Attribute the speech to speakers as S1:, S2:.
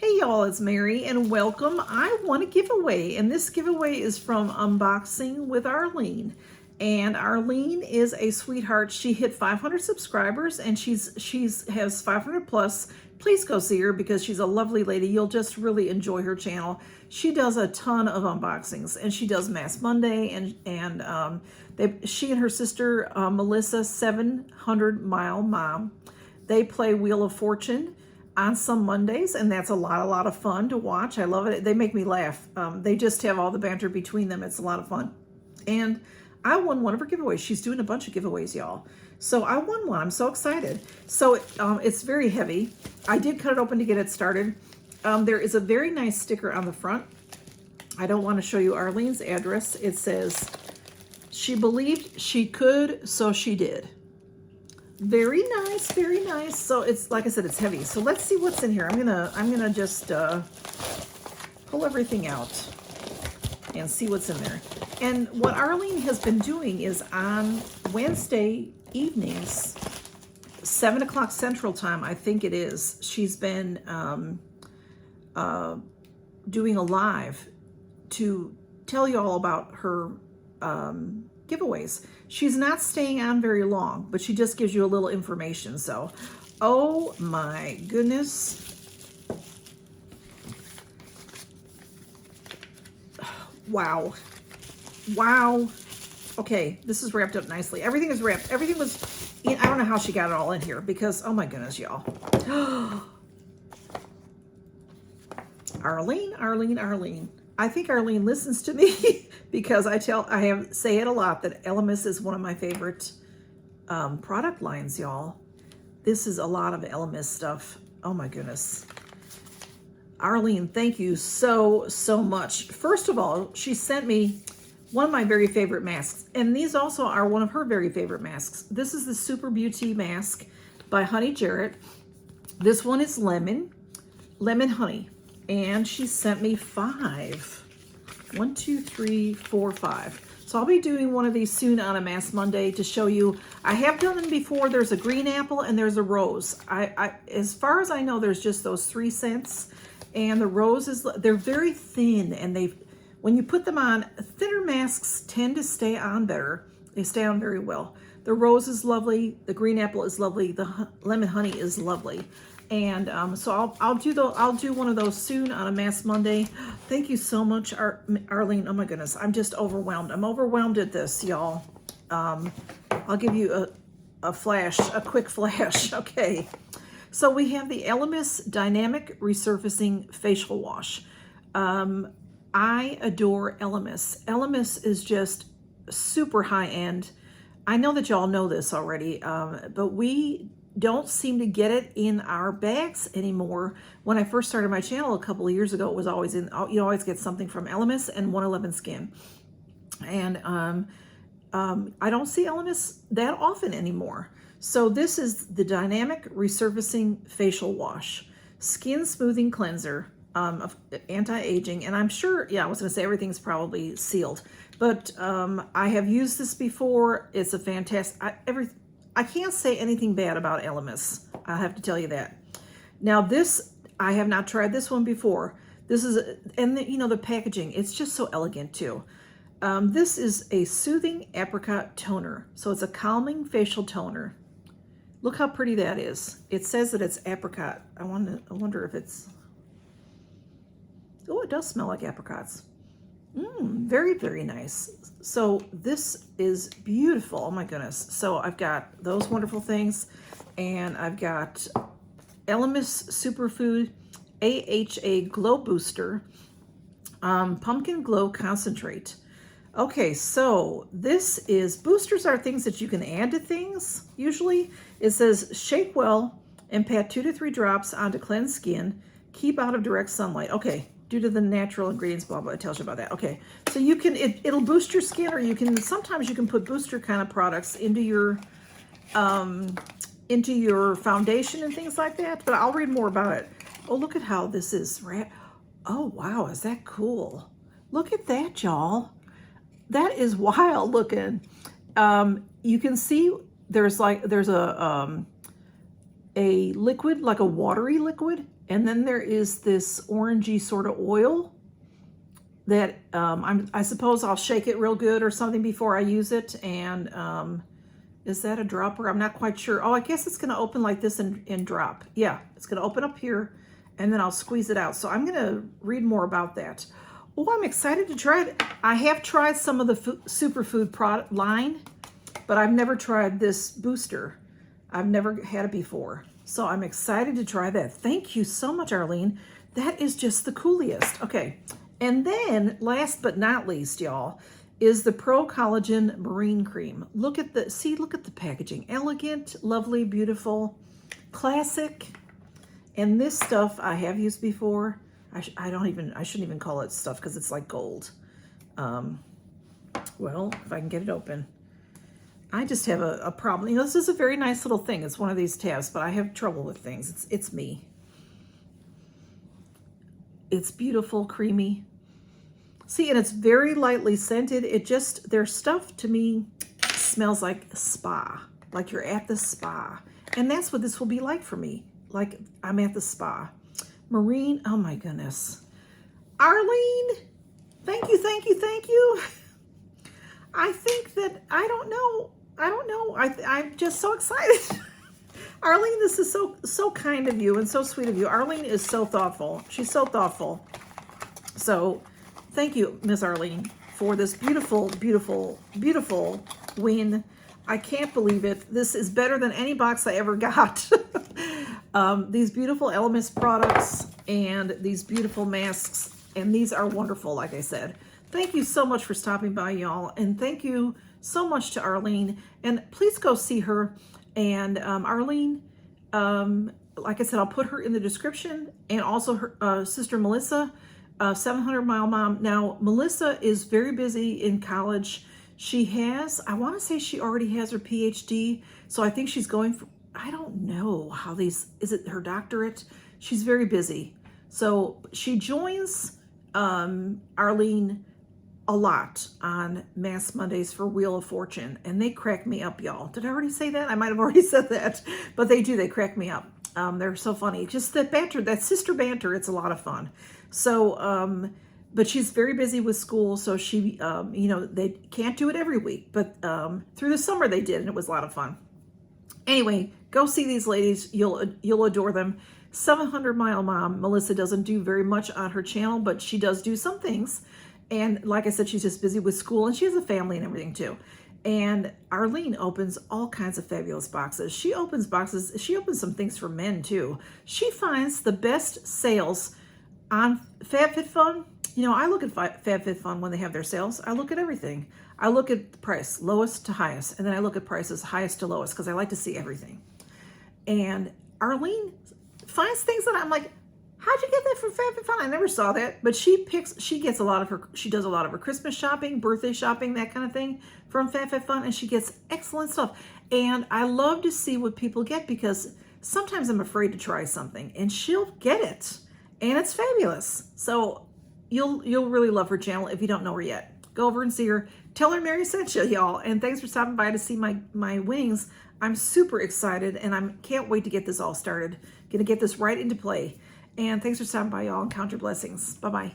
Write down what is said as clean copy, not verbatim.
S1: Hey y'all, it's Mary and welcome. I won a giveaway and this giveaway is from Unboxing with Arlene. And Arlene is a sweetheart. She hit 500 subscribers and she's has 500 plus. Please go see her because she's a lovely lady. You'll just really enjoy her channel. She does a ton of unboxings and she does Mass Monday and she and her sister Melissa 700 Mile Mom, they play Wheel of Fortune on some Mondays, and that's a lot of fun to watch. I love it. They make me laugh. They just have all the banter between them. It's a lot of fun. And I won one of her giveaways. She's doing a bunch of giveaways, y'all. So I won one. I'm so excited. So it's very heavy. I did cut it open to get it started. There is a very nice sticker on the front. I don't want to show you Arlene's address. It says, she believed she could, so she did. Very nice, very nice. So it's, like I said, it's heavy. So let's see what's in here. I'm gonna just pull everything out and see what's in there. And what Arlene has been doing is on Wednesday evenings, 7 o'clock Central Time, I think it is, she's been doing a live to tell you all about her giveaways. She's not staying on very long, but she just gives you a little information. So, oh my goodness. Wow. Wow. Okay, this is wrapped up nicely. Everything is wrapped. Everything was, I don't know how she got it all in here because, oh my goodness, y'all. Arlene. I think Arlene listens to me because I say it a lot that Elemis is one of my favorite product lines, y'all. This is a lot of Elemis stuff. Oh my goodness. Arlene, thank you so much. First of all, she sent me one of my very favorite masks, and these also are one of her very favorite masks. This is the Super Beauty mask by Honey Jarrett. This one is lemon honey. And she sent me 5. 1, 2, 3, 4, 5. So I'll be doing one of these soon on a Mass Monday to show you. I have done them before. There's a green apple and there's a rose. As far as I know, there's just those 3 scents. And the rose is, they're very thin, and when you put them on, thinner masks tend to stay on better. They stay on very well. The rose is lovely. The green apple is lovely. The lemon honey is lovely. And so I'll do one of those soon on a Mass Monday. Thank you so much, Arlene. Oh my goodness, I'm just overwhelmed. I'm overwhelmed at this, y'all. I'll give you a quick flash. Okay, so we have the Elemis Dynamic Resurfacing Facial Wash. I adore Elemis. Elemis is just super high end. I know that y'all know this already, but we don't seem to get it in our bags anymore. When I first started my channel a couple of years ago, it was always in, you always get something from Elemis and 111 Skin. And I don't see Elemis that often anymore. So this is the Dynamic Resurfacing Facial Wash, Skin Smoothing Cleanser, of anti-aging. And I'm sure, yeah, I was gonna say everything's probably sealed, but I have used this before. It's a fantastic, I can't say anything bad about Elemis. I have to tell you that. Now this, I have not tried this one before. This is, you know, the packaging, it's just so elegant too. This is a Soothing Apricot Toner. So it's a calming facial toner. Look how pretty that is. It says that it's apricot. I wonder if it's, oh, it does smell like apricots. Very, very nice. So this is beautiful. Oh my goodness. So I've got those wonderful things, and I've got Elemis Superfood AHA Glow Booster, Pumpkin Glow Concentrate. Okay, so this is, boosters are things that you can add to things, usually. It says, shake well and pat 2 to 3 drops onto cleansed skin. Keep out of direct sunlight. Okay. Due to the natural ingredients, blah, blah, it tells you about that. Okay, so you can, it'll boost your skin, or you can, sometimes you can put booster kind of products into your foundation and things like that, but I'll read more about it. Oh, look at how this is wrapped. Oh, wow, is that cool? Look at that, y'all. That is wild looking. You can see there's a a liquid, like a watery liquid, and then there is this orangey sort of oil that I suppose I'll shake it real good or something before I use it. And is that a dropper? I'm not quite sure. Oh, I guess it's going to open like this and drop. Yeah, it's going to open up here, and then I'll squeeze it out. So I'm going to read more about that. Oh, I'm excited to try it. I have tried some of the superfood product line, but I've never tried this booster. I've never had it before. So I'm excited to try that. Thank you so much, Arlene. That is just the coolest. Okay. And then last but not least, y'all, is the Pro Collagen Marine Cream. Look at the packaging. Elegant, lovely, beautiful, classic. And this stuff I have used before. I shouldn't even call it stuff because it's like gold. Well, if I can get it open. I just have a problem. You know, this is a very nice little thing. It's one of these tabs, but I have trouble with things. It's me. It's beautiful, creamy. See, and it's very lightly scented. Their stuff to me smells like spa, like you're at the spa. And that's what this will be like for me. Like I'm at the spa. Marine, oh my goodness. Arlene, thank you, thank you, thank you. I think that, I don't know. I'm just so excited. Arlene, this is so kind of you and so sweet of you. Arlene is so thoughtful. She's so thoughtful. So thank you, Miss Arlene, for this beautiful, beautiful, beautiful win. I can't believe it. This is better than any box I ever got. These beautiful Elements products and these beautiful masks. And these are wonderful, like I said. Thank you so much for stopping by, y'all. And thank you so much to Arlene. And please go see her. And Arlene, like I said, I'll put her in the description. And also her sister Melissa, 700 Mile Mom. Now, Melissa is very busy in college. She has, I want to say she already has her PhD. So I think she's going for, I don't know how is it her doctorate? She's very busy. So she joins Arlene a lot on Mass Mondays for Wheel of Fortune, and they crack me up, y'all. Did I already say that? I might have already said that, but they do. They crack me up. They're so funny. Just that banter, that sister banter, it's a lot of fun. So, but she's very busy with school, so she, you know, they can't do it every week, but through the summer they did, and it was a lot of fun. Anyway, go see these ladies. You'll adore them. 700 Mile Mom. Melissa doesn't do very much on her channel, but she does do some things. And like I said, she's just busy with school, and she has a family and everything too. And Arlene opens all kinds of fabulous boxes. She opens boxes. She opens some things for men too. She finds the best sales on Fab Fit Fun. You know, I look at Fab Fit Fun when they have their sales. I look at everything. I look at the price, lowest to highest, and then I look at prices highest to lowest because I like to see everything. And Arlene finds things that I'm like, how'd you get that from Fab Fit Fun? I never saw that. But she does a lot of her Christmas shopping, birthday shopping, that kind of thing from Fab Fit Fun, and she gets excellent stuff. And I love to see what people get because sometimes I'm afraid to try something, and she'll get it, and it's fabulous. So you'll really love her channel if you don't know her yet. Go over and see her. Tell her Mary sent you, y'all. And thanks for stopping by to see my wings. I'm super excited, and I can't wait to get this all started. Gonna get this right into play. And thanks for stopping by, y'all, and count your blessings. Bye-bye.